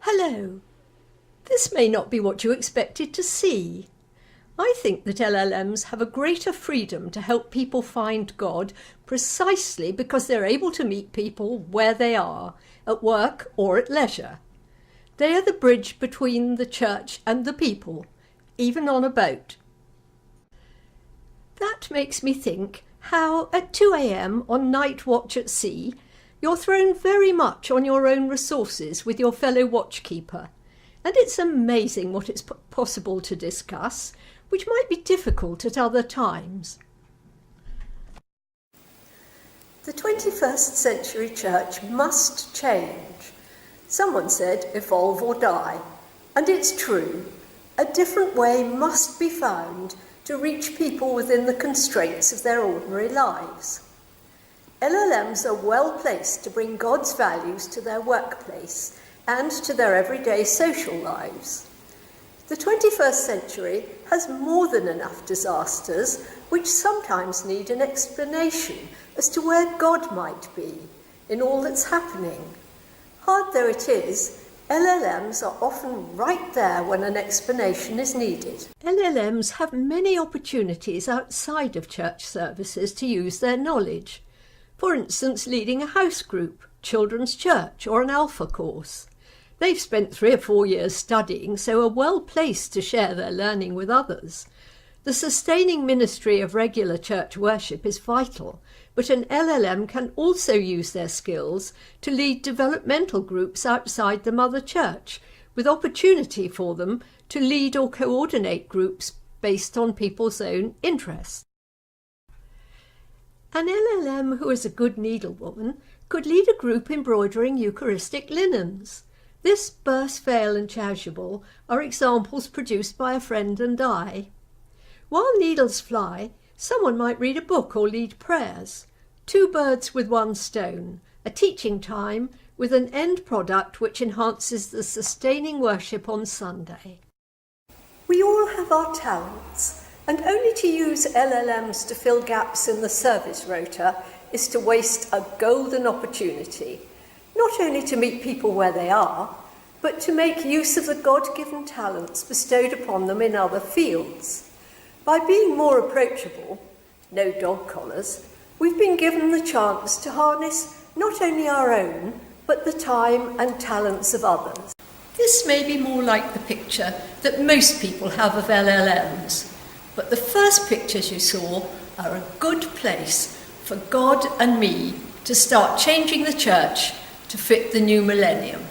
Hello. This may not be what you expected to see. I think that LLMs have a greater freedom to help people find God precisely because they're able to meet people where they are, at work or at leisure. They are the bridge between the church and the people, even on a boat. That makes me think how at 2 a.m. on night watch at sea, you're thrown very much on your own resources with your fellow watchkeeper, and it's amazing what it's possible to discuss, which might be difficult at other times. The 21st century church must change. Someone said, evolve or die, and it's true. A different way must be found to reach people within the constraints of their ordinary lives. LLMs are well placed to bring God's values to their workplace and to their everyday social lives. The 21st century has more than enough disasters which sometimes need an explanation as to where God might be in all that's happening. Hard though it is, LLMs are often right there when an explanation is needed. LLMs have many opportunities outside of church services to use their knowledge. For instance, leading a house group, children's church, or an alpha course. They've spent 3 or 4 years studying, so are well placed to share their learning with others. The sustaining ministry of regular church worship is vital, but an LLM can also use their skills to lead developmental groups outside the mother church, with opportunity for them to lead or coordinate groups based on people's own interests. An LLM who is a good needlewoman could lead a group embroidering Eucharistic linens. This, burse, veil and chasuble are examples produced by a friend and I. While needles fly, someone might read a book or lead prayers. 2 birds with 1 stone, a teaching time with an end product which enhances the sustaining worship on Sunday. We all have our talents, and only to use LLMs to fill gaps in the service rota is to waste a golden opportunity, not only to meet people where they are, but to make use of the God-given talents bestowed upon them in other fields. By being more approachable, no dog collars, we've been given the chance to harness not only our own, but the time and talents of others. This may be more like the picture that most people have of LLMs, but the first pictures you saw are a good place for God and me to start changing the church to fit the new millennium.